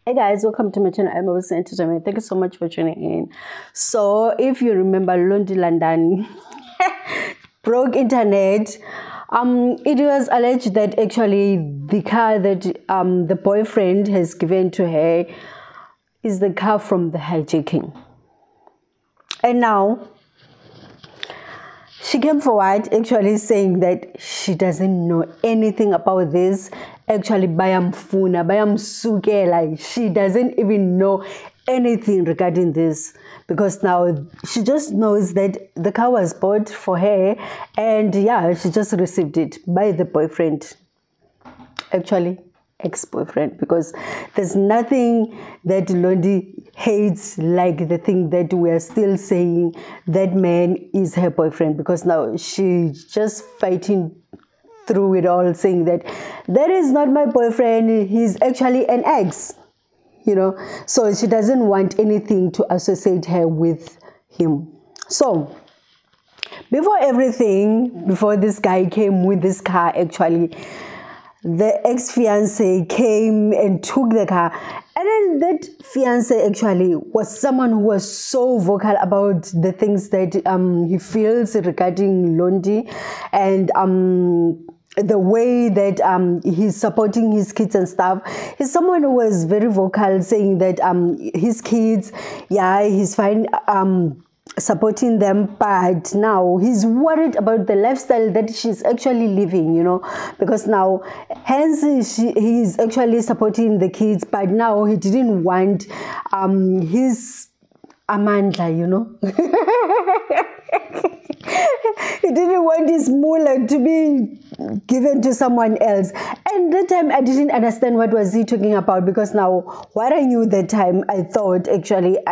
Hey guys, welcome to my channel. I'm always entertainment. Thank you so much for tuning in. So if you remember Londie London broke internet, it was alleged that actually the car that the boyfriend has given to her is the car from the hijacking. And now she came forward actually saying that she doesn't know anything about this. Actually, like she doesn't even know anything regarding this, because now she just knows that the car was bought for her, and yeah, she just received it by the boyfriend, actually ex-boyfriend, because there's nothing that Londie hates like the thing that we are still saying that man is her boyfriend, because now she's just fighting through it all, saying that that is not my boyfriend, he's actually an ex, so she doesn't want anything to associate her with him. So before this guy came with this car, actually the ex-fiance came and took the car, and then that fiance actually was someone who was so vocal about the things that he feels regarding Londie, and the way that he's supporting his kids and stuff. He's someone who was very vocal, saying that his kids, yeah, he's fine supporting them, but now he's worried about the lifestyle that she's actually living, because now hence he's actually supporting the kids, but now he didn't want his Amandla, he didn't want his moolah to be given to someone else. And that time I didn't understand what was he talking about, because now what I knew that time, I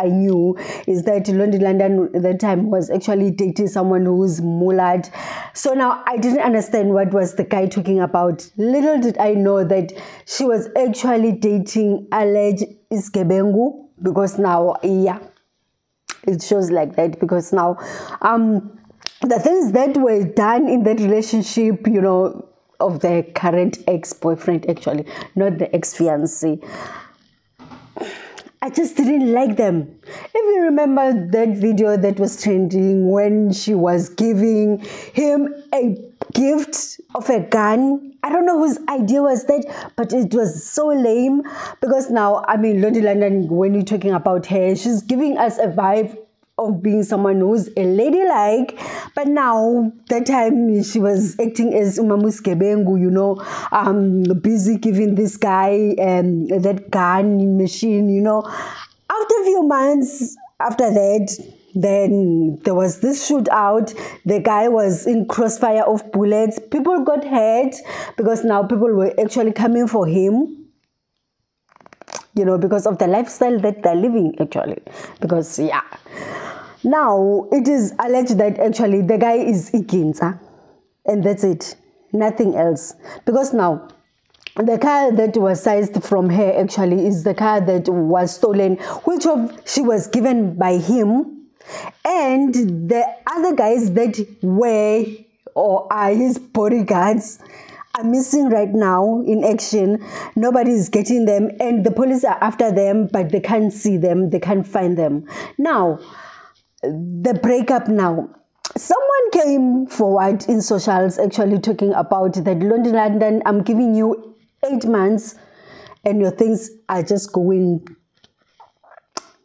knew is that Londie London that time was actually dating someone who's mullad. So now I didn't understand what was the guy talking about. Little did I know that she was actually dating alleged Isgebengu, because now, yeah, it shows like that, because now the things that were done in that relationship, of the current ex-boyfriend, actually, not the ex-fiancé, I just didn't like them. If you remember that video that was trending when she was giving him a gift of a gun, I don't know whose idea was that, but it was so lame, because now, Londie London, when you're talking about her, she's giving us a vibe of being someone who's a ladylike, but now that time she was acting as Umamus Gebengu, busy giving this guy that gun machine, After a few months after that, then there was this shootout. The guy was in crossfire of bullets. People got hurt because now people were actually coming for him, because of the lifestyle that they're living, actually. Because, yeah. Now, it is alleged that actually the guy is Iginza. And that's it. Nothing else. Because now, the car that was seized from her actually is the car that was stolen, which she was given by him. And the other guys that were or are his bodyguards are missing right now in action. Nobody is getting them, and the police are after them, but they can't see them, they can't find them. Now, the breakup now. Someone came forward in socials actually talking about that Londie London, I'm giving you 8 months and your things are just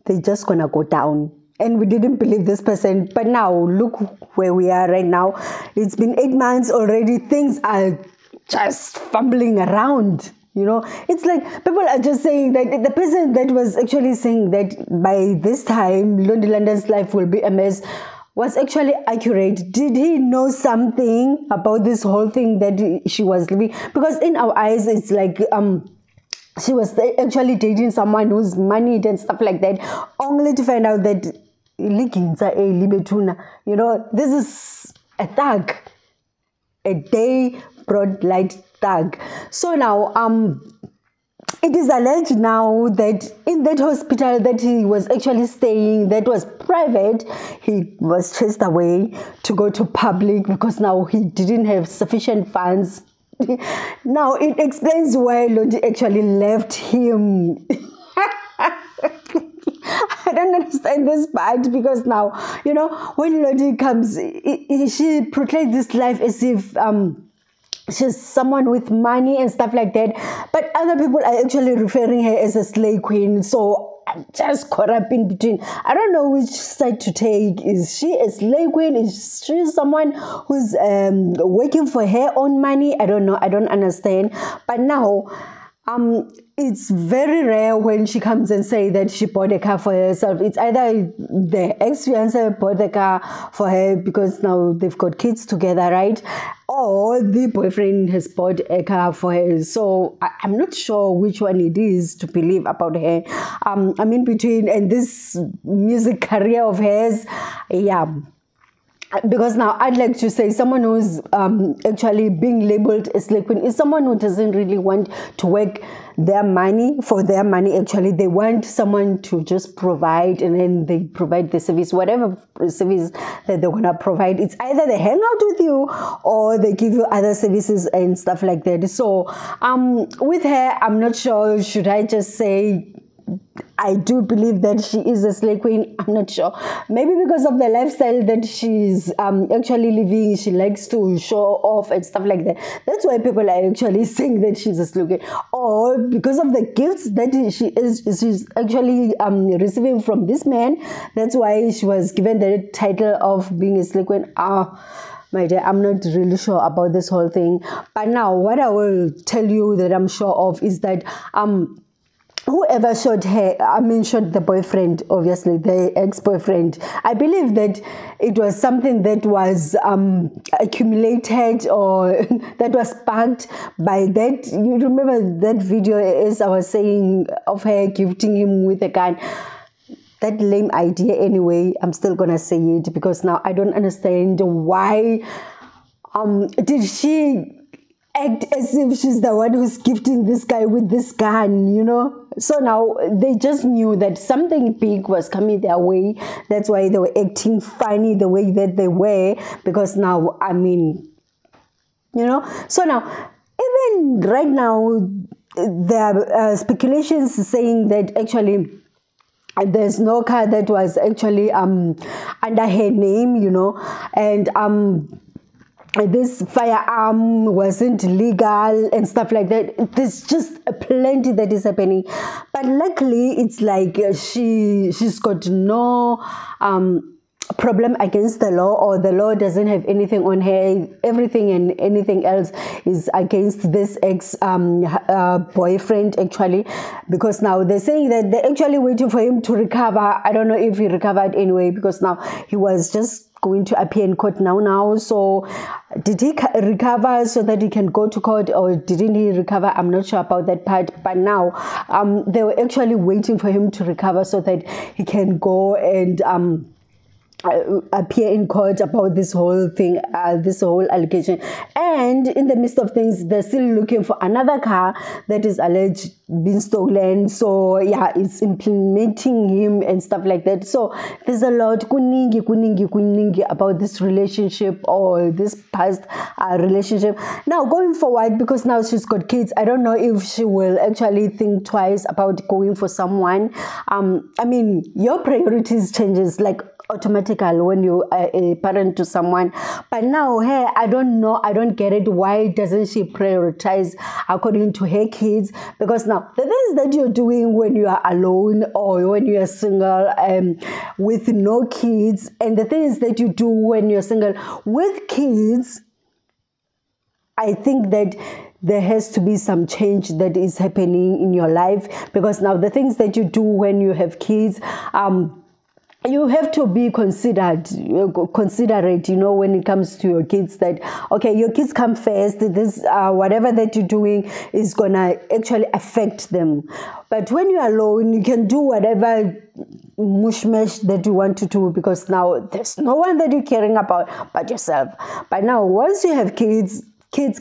they're just gonna go down. And we didn't believe this person, but now look where we are right now. It's been 8 months already, things are just fumbling around. It's like people are just saying that the person that was actually saying that by this time Londie London's life will be a mess was actually accurate. Did he know something about this whole thing that she was living? Because in our eyes, it's like she was actually dating someone who's moneyed and stuff like that, only to find out that this is a thug, a day broad light thug. So now it is alleged now that in that hospital that he was actually staying, that was private, he was chased away to go to public because now he didn't have sufficient funds. Now it explains why Londie actually left him. don't understand this part, because now, when Londie comes, she portrays this life as if she's someone with money and stuff like that, but other people are actually referring her as a slave queen. So I'm just caught up in between. I don't know which side to take. Is she a slave queen? Is she someone who's working for her own money? I don't know. I don't understand. But now, it's very rare when she comes and say that she bought a car for herself. It's either the ex-fiancé bought the car for her because now they've got kids together, right? Or the boyfriend has bought a car for her. So I'm not sure which one it is to believe about her. I'm in between, and this music career of hers, yeah. Because now I'd like to say someone who's actually being labeled a slave queen is someone who doesn't really want to work their money for their money. Actually, they want someone to just provide, and then they provide the service, whatever service that they're gonna provide. It's either they hang out with you or they give you other services and stuff like that. So with her, I'm not sure. Should I just say I do believe that she is a slave queen? I'm not sure. Maybe because of the lifestyle that she's actually living, she likes to show off and stuff like that. That's why people are actually saying that she's a slave queen. Or because of the gifts that she's actually receiving from this man. That's why she was given the title of being a slave queen. My dear, I'm not really sure about this whole thing. But now, what I will tell you that I'm sure of is that whoever shot her, shot the boyfriend, obviously, the ex-boyfriend, I believe that it was something that was accumulated or that was sparked by that. You remember that video, as I was saying, of her gifting him with a gun? That lame idea anyway, I'm still going to say it, because now I don't understand why did she act as if she's the one who's gifting this guy with this gun, So now they just knew that something big was coming their way. That's why they were acting funny the way that they were, because now, So now, even right now, there are speculations saying that actually there's no car that was actually under her name, and this firearm wasn't legal and stuff like that. There's just plenty that is happening, but luckily it's like she's got no problem against the law, or the law doesn't have anything on her. Everything and anything else is against this ex boyfriend, actually, because now they're saying that they're actually waiting for him to recover. I don't know if he recovered anyway, because now he was just going to appear in court now. So did he recover so that he can go to court, or didn't he recover? I'm not sure about that part. But now they were actually waiting for him to recover so that he can go and appear in court about this whole thing, this whole allegation. And in the midst of things, they're still looking for another car that is alleged being stolen. So yeah, it's implementing him and stuff like that. So there's a lot kuningi about this relationship, or this past relationship. Now going forward, because now she's got kids, I don't know if she will actually think twice about going for someone. Your priorities changes like automatically when you are a parent to someone. But now her, I don't know, I don't get it. Why doesn't she prioritize according to her kids? Because now the things that you're doing when you are alone, or when you are single with no kids, and the things that you do when you're single with kids, I think that there has to be some change that is happening in your life. Because now the things that you do when you have kids, you have to be considerate, when it comes to your kids, that, okay, your kids come first. This, whatever that you're doing is going to actually affect them. But when you're alone, you can do whatever mushmash that you want to do, because now there's no one that you're caring about but yourself. But now, once you have kids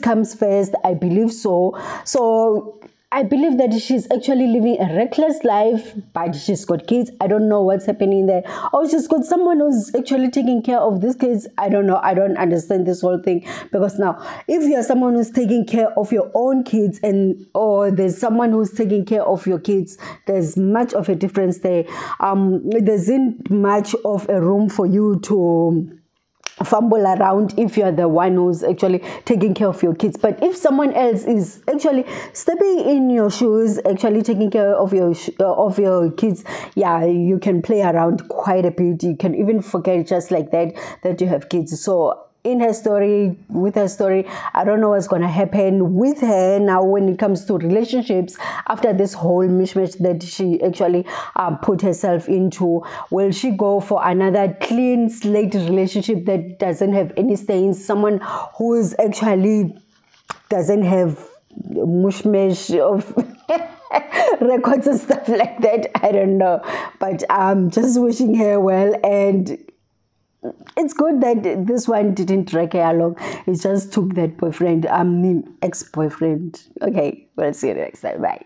comes first, I believe so. So I believe that she's actually living a reckless life, but she's got kids. I don't know what's happening there. Or she's got someone who's actually taking care of these kids. I don't know. I don't understand this whole thing. Because now, if you're someone who's taking care of your own kids, or there's someone who's taking care of your kids, there's much of a difference there. There isn't much of a room for you to fumble around if you're the one who's actually taking care of your kids. But if someone else is actually stepping in your shoes, actually taking care of your kids, yeah, you can play around quite a bit. You can even forget just like that you have kids. So with her story, I don't know what's going to happen with her now when it comes to relationships after this whole mishmash that she actually put herself into. Will she go for another clean slate relationship that doesn't have any stains, someone who is actually doesn't have mushmash of records and stuff like that? I don't know, but I'm just wishing her well. And it's good that this one didn't drag her along. It just took that boyfriend, ex-boyfriend. Okay, we'll see you next time. Bye.